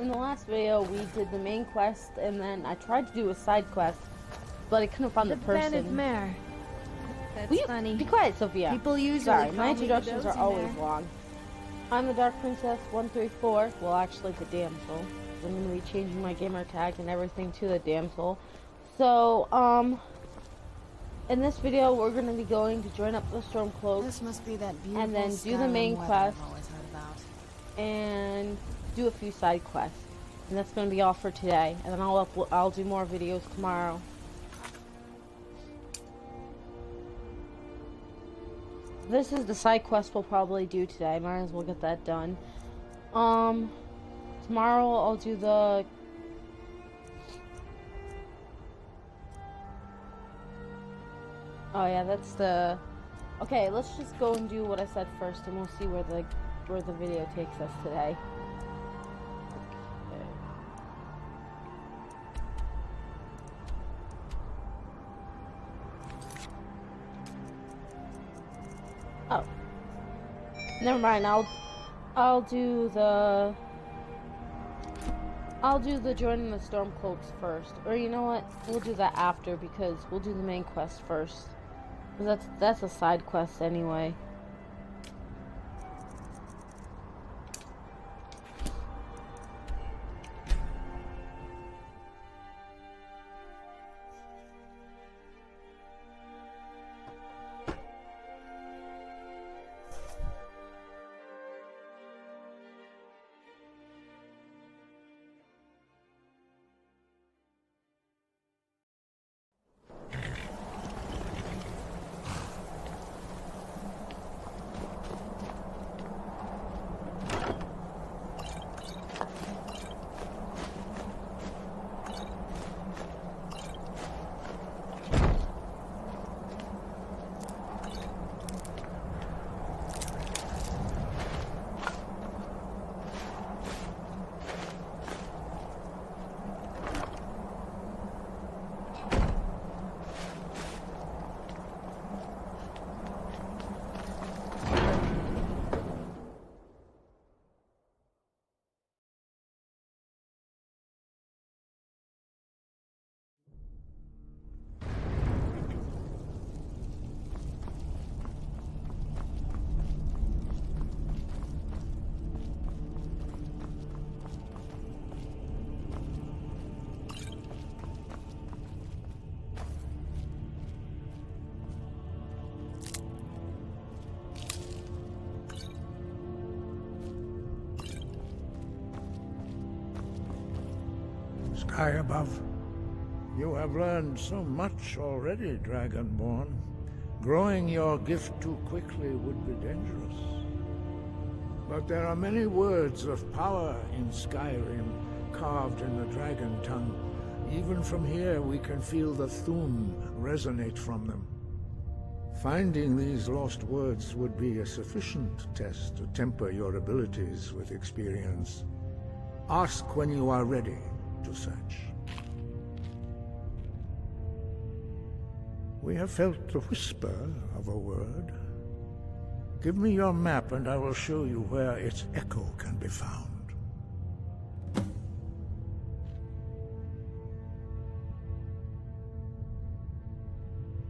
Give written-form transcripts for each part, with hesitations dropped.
In the last video, we did the main quest, and then I tried to do a side quest, but I couldn't find the person. Mare. That's funny. Be quiet, Sophia. People usually Sorry, call my me introductions the are dozy always mare. long. I'm the Dark Princess 134. Well, actually, the damsel. I'm going to be changing my gamer tag and everything to the damsel. So, in this video, we're going to be going to join up the Stormcloaks. This must be that beautiful And then do the Skyrim main weather quest. I've always heard about. And do a few side quests. And that's going to be all for today. And then I'll do more videos tomorrow. This is the side quest we'll probably do today. Might as well get that done. Tomorrow I'll do the... Oh yeah, that's the... Okay, let's just go and do what I said first, and we'll see where the video takes us today. Oh, never mind. I'll do the joining the Stormcloaks first, or you know what? We'll do that after because we'll do the main quest first. That's a side quest anyway. Sky above. You have learned so much already, Dragonborn. Growing your gift too quickly would be dangerous. But there are many words of power in Skyrim, carved in the dragon tongue. Even from here we can feel the Thum resonate from them. Finding these lost words would be a sufficient test to temper your abilities with experience. Ask when you are ready to search. We have felt the whisper of a word. Give me your map and I will show you where its echo can be found.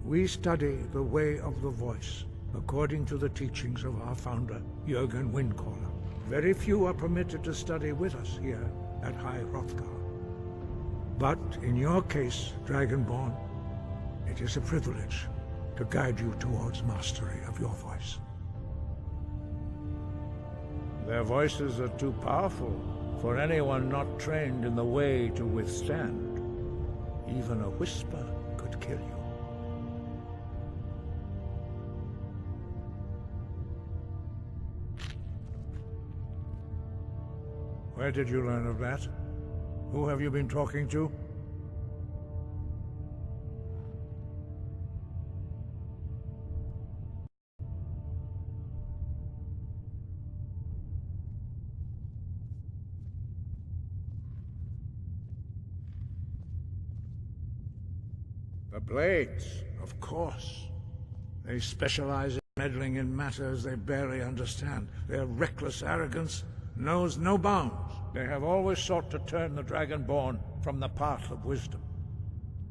We study the way of the voice, according to the teachings of our founder, Jürgen Windcaller. Very few are permitted to study with us here at High Hrothgar. But in your case, Dragonborn, it is a privilege to guide you towards mastery of your voice. Their voices are too powerful for anyone not trained in the way to withstand. Even a whisper could kill you. Where did you learn of that? Who have you been talking to? The Blades, of course. They specialize in meddling in matters they barely understand. Their reckless arrogance knows no bounds. They have always sought to turn the Dragonborn from the path of wisdom.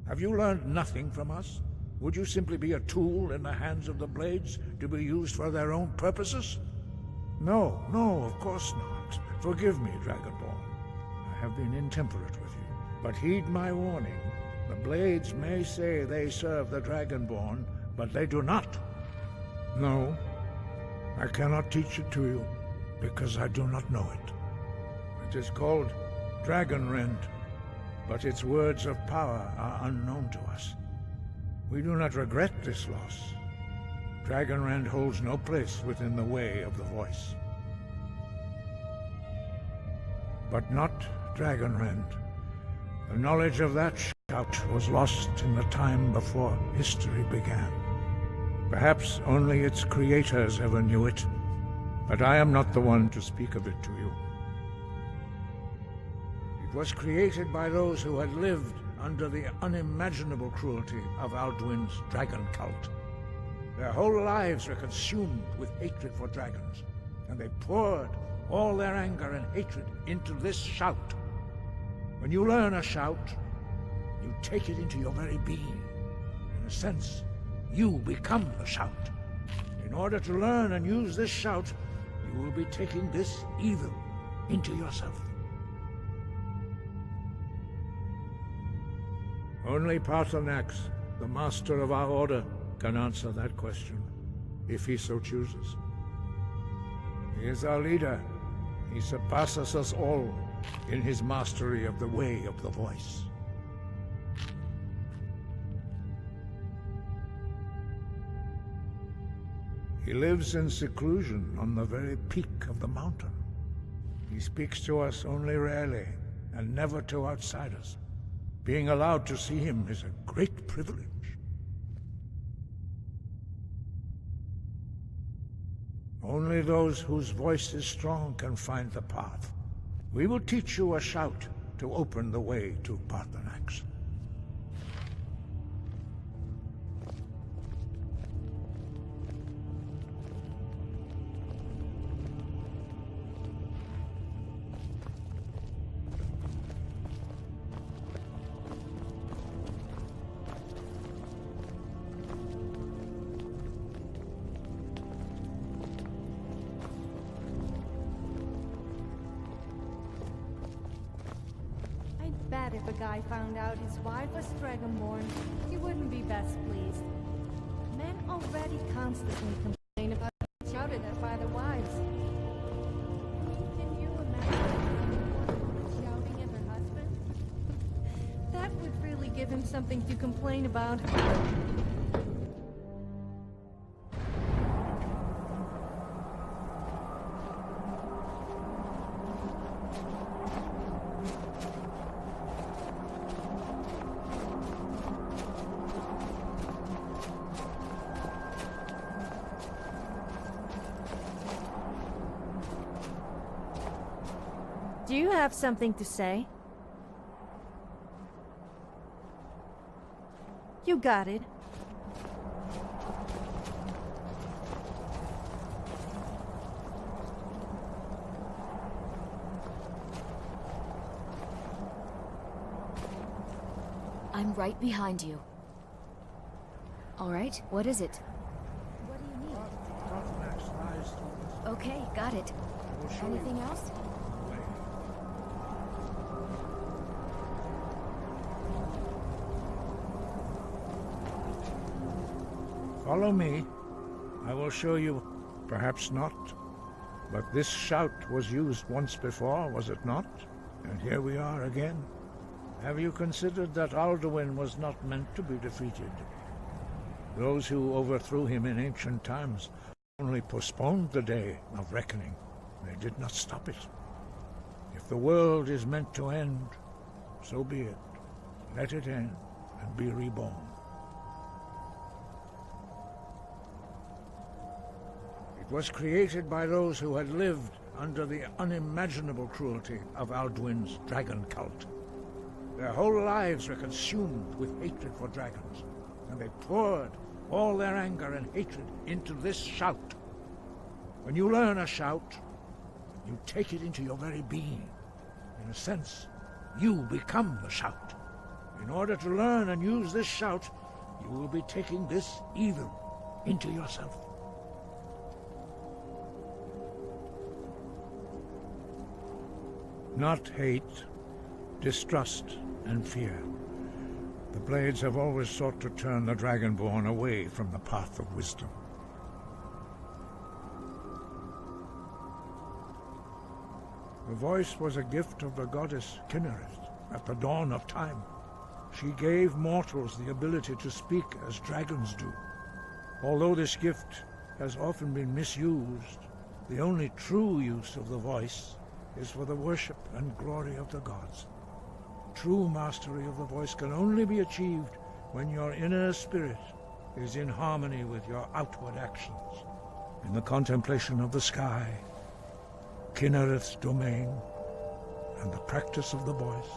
Have you learned nothing from us? Would you simply be a tool in the hands of the Blades to be used for their own purposes? No, no, of course not. Forgive me, Dragonborn. I have been intemperate with you. But heed my warning. The Blades may say they serve the Dragonborn, but they do not. No, I cannot teach it to you, because I do not know it. It is called Dragonrend, but its words of power are unknown to us. We do not regret this loss. Dragonrend holds no place within the way of the voice. But not Dragonrend. The knowledge of that shout was lost in the time before history began. Perhaps only its creators ever knew it, but I am not the one to speak of it to you. It was created by those who had lived under the unimaginable cruelty of Alduin's dragon cult. Their whole lives were consumed with hatred for dragons, and they poured all their anger and hatred into this shout. When you learn a shout, you take it into your very being. In a sense, you become the shout. In order to learn and use this shout, you will be taking this evil into yourself. Only Paarthurnax, the master of our order, can answer that question, if he so chooses. He is our leader. He surpasses us all in his mastery of the way of the voice. He lives in seclusion on the very peak of the mountain. He speaks to us only rarely, and never to outsiders. Being allowed to see him is a great privilege. Only those whose voice is strong can find the path. We will teach you a shout to open the way to Paarthurnax. Bet if a guy found out his wife was Dragonborn, he wouldn't be best pleased. Men already constantly complain about being shouted at by their wives. Can you imagine a woman shouting at her husband? That would really give him something to complain about. Do you have something to say? You got it. I'm right behind you. All right, what is it? What do you need? Paarthurnax lies through this. Okay, got it. I will show Anything you else? the way. Follow me. I will show you. Perhaps not. But this shout was used once before, was it not? And here we are again. Have you considered that Alduin was not meant to be defeated? Those who overthrew him in ancient times only postponed the day of reckoning. They did not stop it. If the world is meant to end, so be it. Let it end and be reborn. It was created by those who had lived under the unimaginable cruelty of Alduin's dragon cult. Their whole lives were consumed with hatred for dragons, and they poured all their anger and hatred into this shout. When you learn a shout, you take it into your very being. a sense, you become the shout. In order to learn and use this shout, you will be taking this evil into yourself. Not hate, distrust, and fear. The Blades have always sought to turn the Dragonborn away from the path of wisdom. The voice was a gift of the goddess Kinnereth at the dawn of time. She gave mortals the ability to speak as dragons do. Although this gift has often been misused, the only true use of the voice is for the worship and glory of the gods. True mastery of the voice can only be achieved when your inner spirit is in harmony with your outward actions. In the contemplation of the sky, Kinnereth's domain, and the practice of the voice,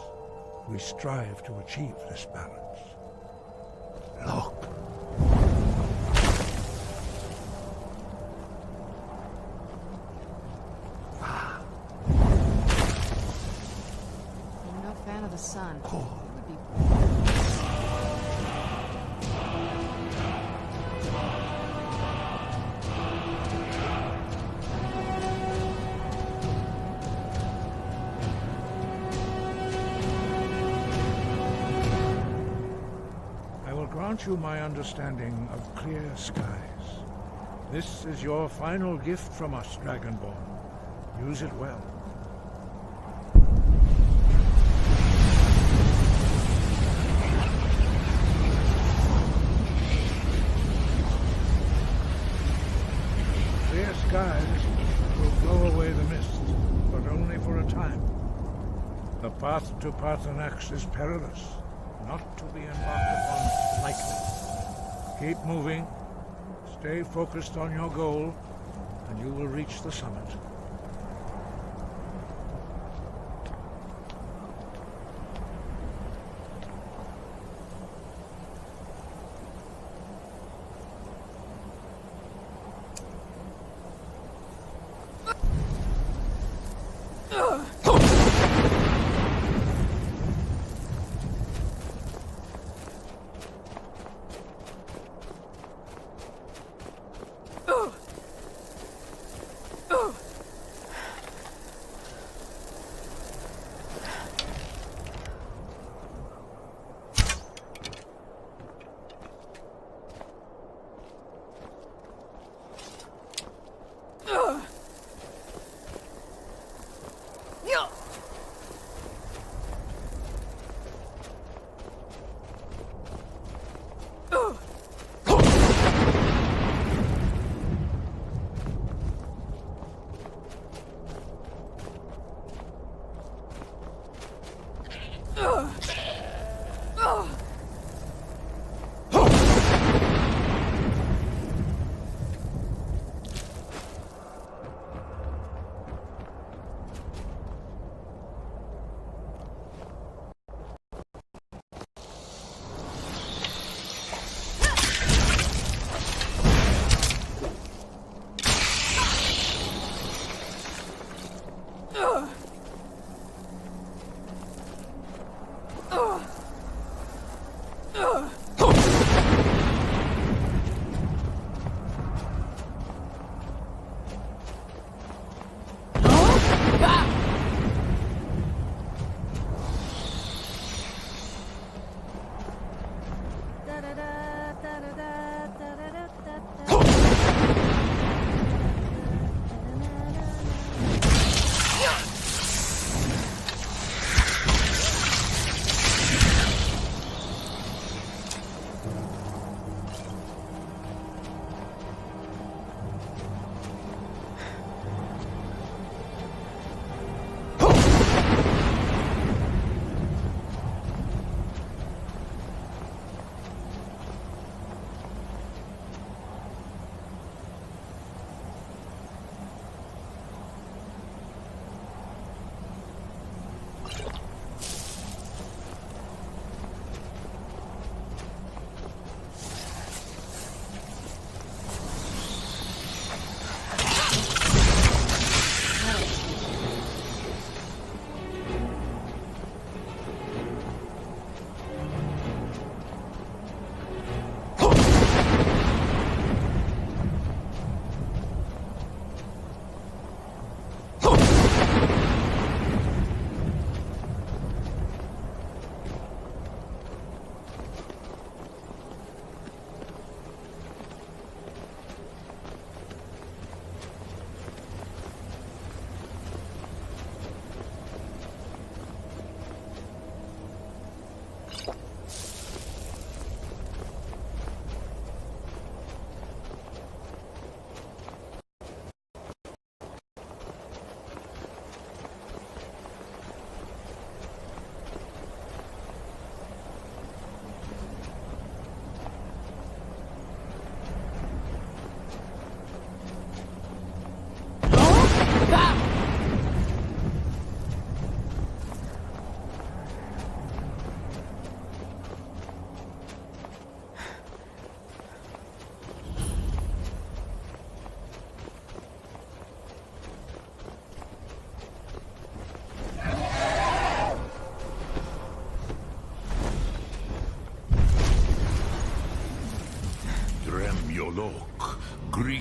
we strive to achieve this balance. Look. I'm no fan of the sun. Oh. It would be grant you my understanding of clear skies. This is your final gift from us, Dragonborn. Use it well. Clear skies will blow away the mist, but only for a time. The path to Paarthurnax is perilous, not to be embarked upon lightly. Keep moving, stay focused on your goal, and you will reach the summit.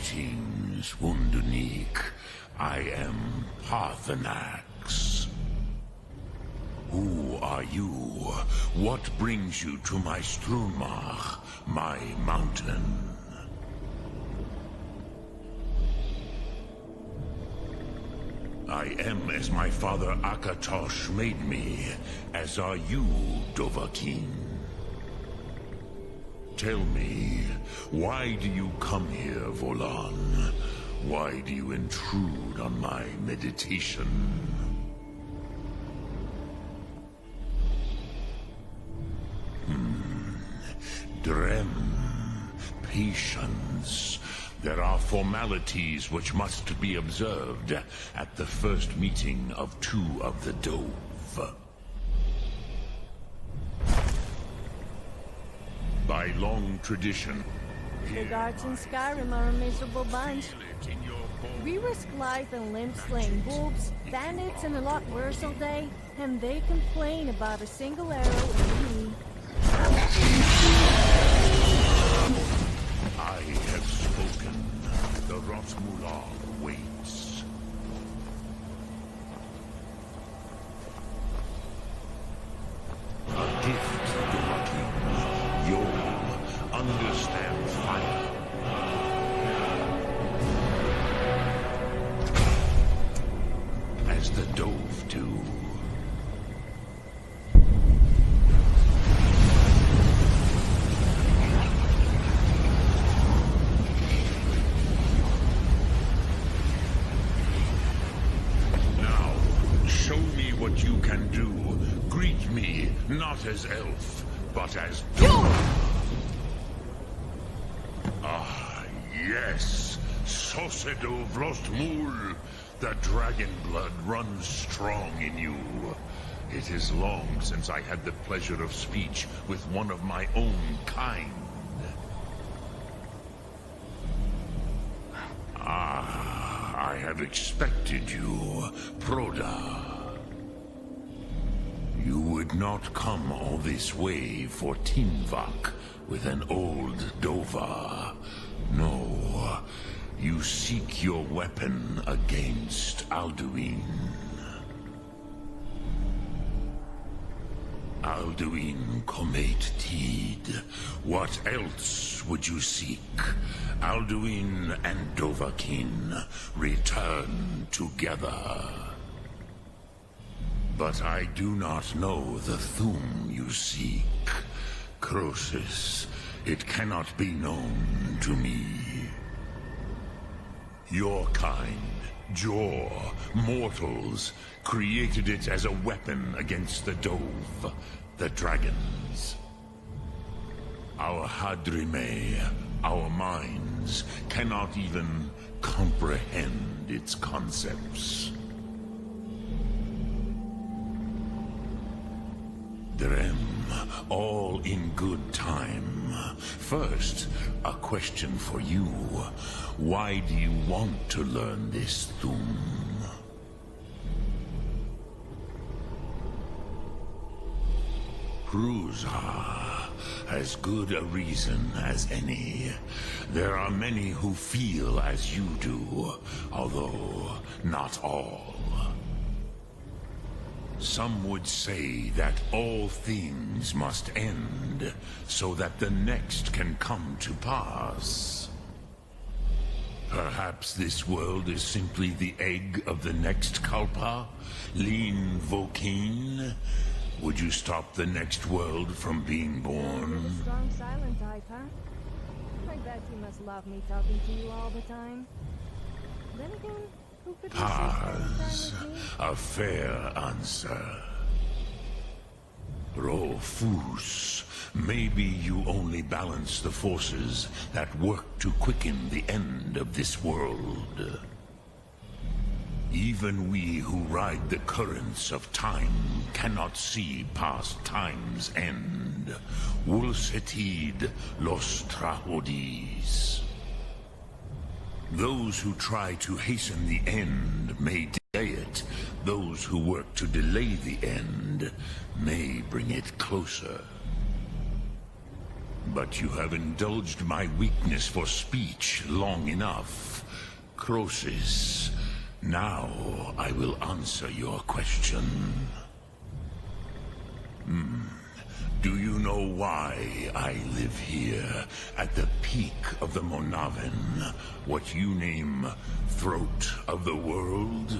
Greetings, Wunderneek. I am Parthenax. Who are you? What brings you to my Strunmach, my mountain? I am as my father Akatosh made me, as are you, Dovahkiin. Tell me, why do you come here, Volan? Why do you intrude on my meditation? Drem, patience. There are formalities which must be observed at the first meeting of two of the Dove. By long tradition, The guards in Skyrim are a miserable bunch. We risk life and limb slaying wolves, bandits, and a lot worse all day, and they complain about a single arrow in me. I have spoken. The Rotmular waits. A gift, Dovahkiin. You'll understand fire. As the Dove do. Now, show me what you can do. Greet me, not as elf, but as Dove. Ah, yes. Sosedo Vrostmul. The dragon blood runs strong in you. It is long since I had the pleasure of speech with one of my own kind. Ah, I have expected you, Proda. You would not come all this way for Tinvak with an old Dova. No, you seek your weapon against Alduin. Alduin Comate Teed. What else would you seek? Alduin and Dovahkiin return together. But I do not know the Thum you seek. Croesus, it cannot be known to me. Your kind, Jor, mortals, created it as a weapon against the Dove, the dragons. Our Hadrime, our minds, cannot even comprehend its concepts. Drem, all in good time. First, a question for you. Why do you want to learn this Thum? Prusa, as good a reason as any. There are many who feel as you do, although not all. Some would say that all things must end, so that the next can come to pass. Perhaps this world is simply the egg of the next Kalpa, Lean Vokeen. Would you stop the next world from being born? You're the strong silent type, huh? I bet you must love me talking to you all the time. Then again, who could resist Paz, spending time with me? a fair answer. Rofus, maybe you only balance the forces that work to quicken the end of this world. Even we who ride the currents of time cannot see past time's end. Wulsetid los Trahodis. Those who try to hasten the end may delay it. Those who work to delay the end may bring it closer. But you have indulged my weakness for speech long enough. Croesus, now I will answer your question. Do you know why I live here, at the peak of the Monavin, what you name Throat of the World?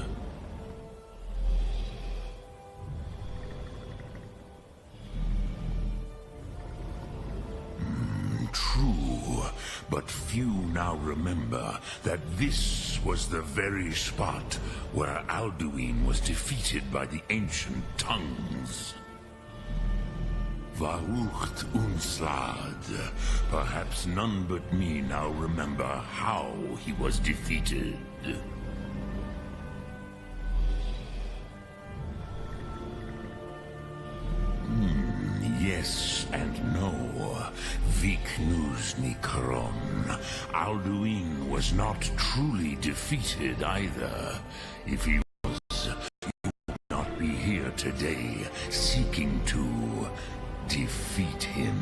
True, but few now remember that this was the very spot where Alduin was defeated by the ancient tongues. Varucht Unslad. Perhaps none but me now remember how he was defeated. Yes and no. Viknuzny Kron. Alduin was not truly defeated either. If he was, he would not be here today, seeking to defeat him.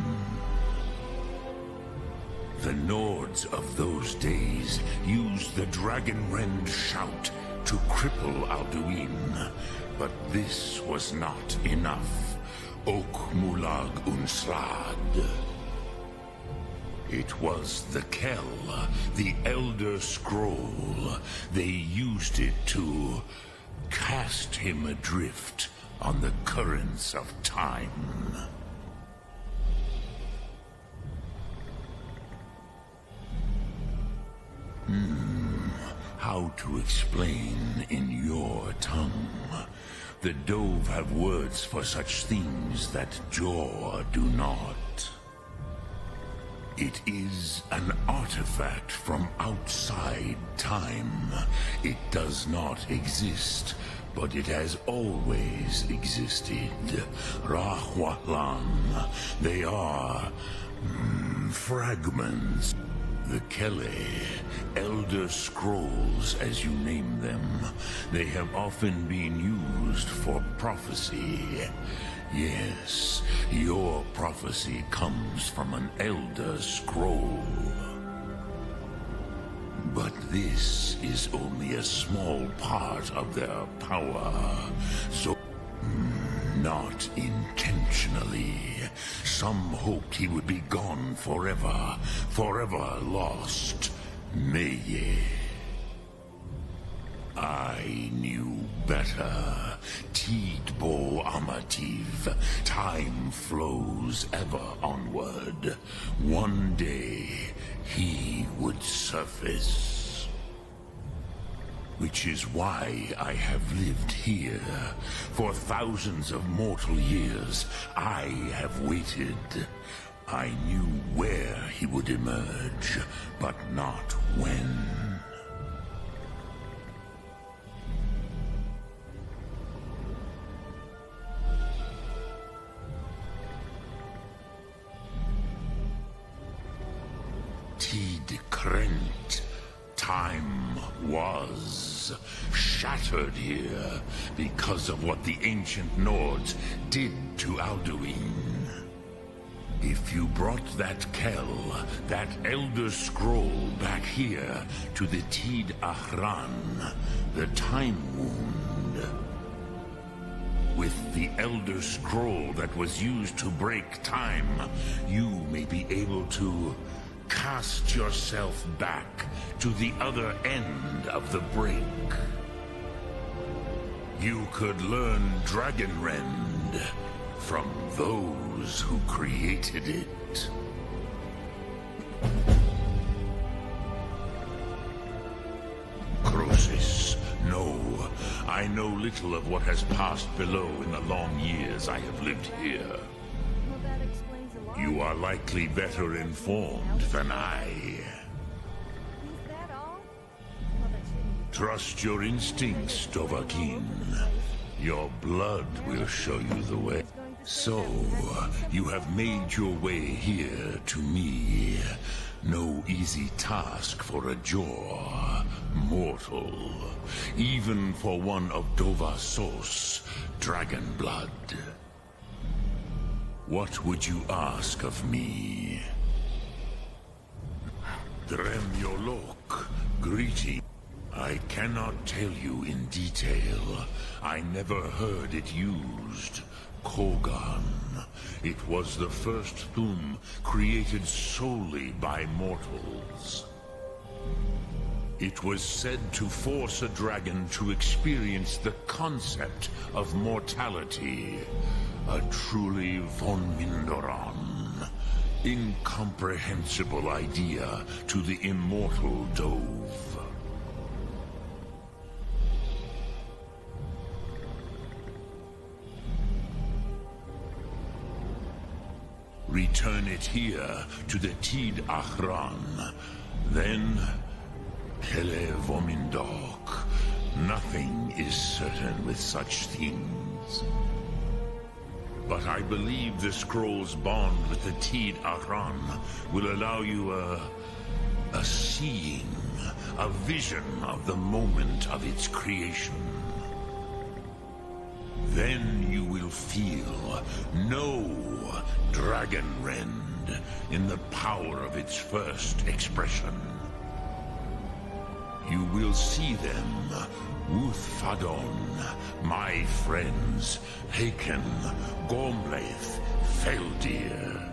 The Nords of those days used the Dragonrend shout to cripple Alduin, but this was not enough. Ok Mulag Unslad. It was the Kell, the Elder Scroll. They used it to cast him adrift on the currents of time. How to explain in your tongue? The Dove have words for such things that Jor do not. It is an artifact from outside time. It does not exist, but it has always existed. Rahwahlan. They are fragments. The Kele, Elder Scrolls as you name them, they have often been used for prophecy. Yes, your prophecy comes from an Elder Scroll. But this is only a small part of their power, so not intentionally. Some hoped he would be gone forever, forever lost. Meye. I knew better. Tidbo Amativ. Time flows ever onward. One day, he would surface. Which is why I have lived here. For thousands of mortal years, I have waited. I knew where he would emerge, but not when. Tid Krent. Time was shattered here because of what the ancient Nords did to Alduin. If you brought that Kell, that Elder Scroll back here to the Tid Ahran, the Time Wound, with the Elder Scroll that was used to break time, you may be able to cast yourself back to the other end of the break. You could learn Dragonrend from those who created it. Croesus, no. I know little of what has passed below in the long years I have lived here. Well, that explains a lot. You are likely better informed than I. Is that all? Well, that shouldn't be. Trust your instincts, Dovahkiin. Your blood will show you the way. So, you have made your way here to me. No easy task for a Jor, mortal. Even for one of Dovahsos, Dragonblood. What would you ask of me? Dremyolok, greeting. I cannot tell you in detail. I never heard it used. Kogan. It was the first Thum created solely by mortals. It was said to force a dragon to experience the concept of mortality. A truly von Mindoran. Incomprehensible idea to the immortal Dove. Return it here to the Tid Achran. Then, Hele Vomindok. Nothing is certain with such things. But I believe the scroll's bond with the Tid Achran will allow you a seeing, a vision of the moment of its creation. Then you will feel, know Dragonrend in the power of its first expression. You will see them, Uthfadon, my friends, Haken, Gormlaith, Feldir.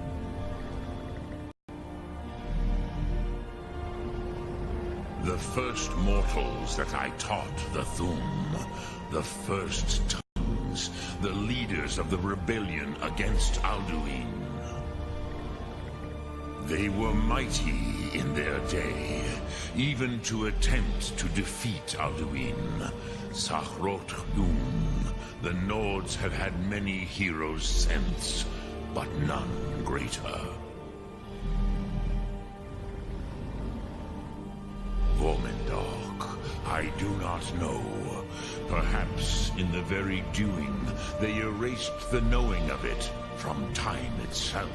The first mortals that I taught the Thum, the first tongues, the leaders of the rebellion against Alduin. They were mighty in their day, even to attempt to defeat Alduin. Sahrot Dun, the Nords have had many heroes since, but none greater. Vomindok, I do not know. Perhaps in the very doing, they erased the knowing of it from time itself.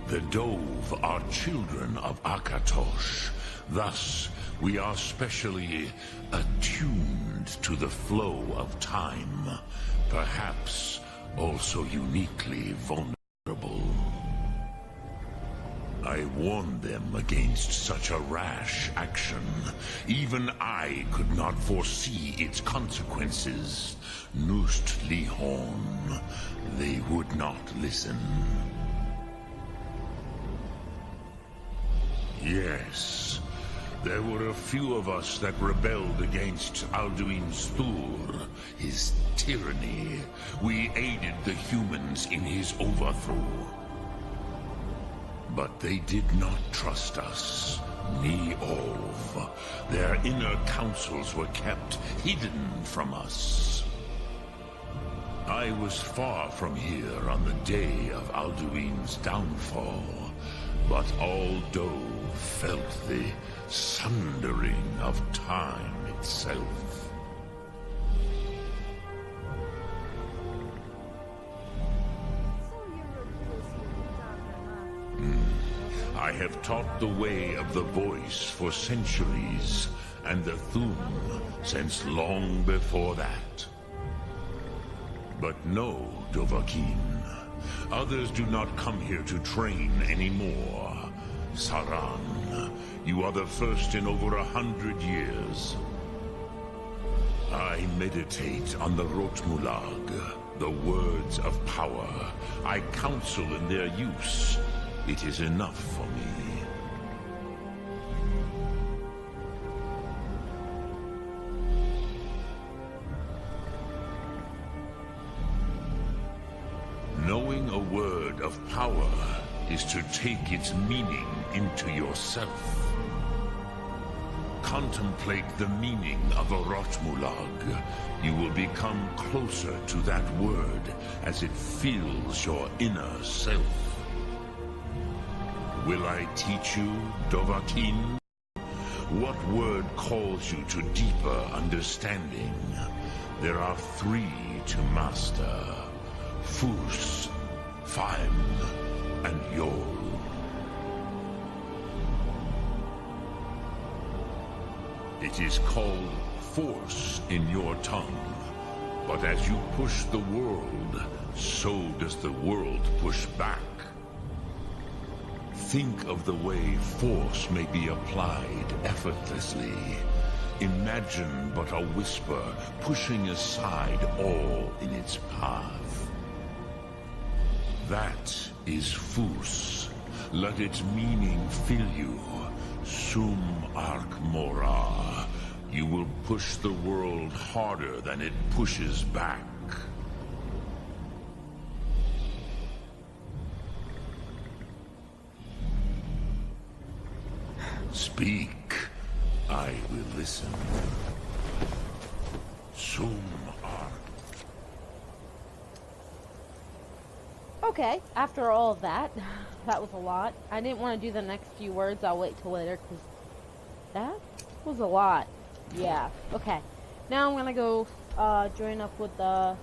The Dove are children of Akatosh. Thus, we are specially attuned to the flow of time. Perhaps also uniquely vulnerable. I warned them against such a rash action. Even I could not foresee its consequences. Nust Lihorn. They would not listen. Yes, there were a few of us that rebelled against Alduin Stur, his tyranny. We aided the humans in his overthrow. But they did not trust us, ni Ov. Their inner counsels were kept hidden from us. I was far from here on the day of Alduin's downfall, but all Dove felt the sundering of time itself. I have taught the way of the voice for centuries, and the Thum since long before that. But no, Dovahkiin. Others do not come here to train anymore. Saran, you are the first in over 100 years. I meditate on the Rotmulag, the words of power. I counsel in their use. It is enough for me. Knowing a word of power is to take its meaning into yourself. Contemplate the meaning of a Rotmulag. You will become closer to that word as it fills your inner self. Will I teach you, Dovahkiin? What word calls you to deeper understanding? There are 3 to master. Fus, Faim, and Yol. It is called force in your tongue. But as you push the world, so does the world push back. Think of the way force may be applied effortlessly. Imagine but a whisper pushing aside all in its path. That is Fus. Let its meaning fill you. Sum arc mora. You will push the world harder than it pushes back. Speak. I will listen. Sum arc. Okay, after all of that, that was a lot. I didn't want to do the next few words. I'll wait till later because that was a lot. Yeah, okay. Now I'm gonna go join up with the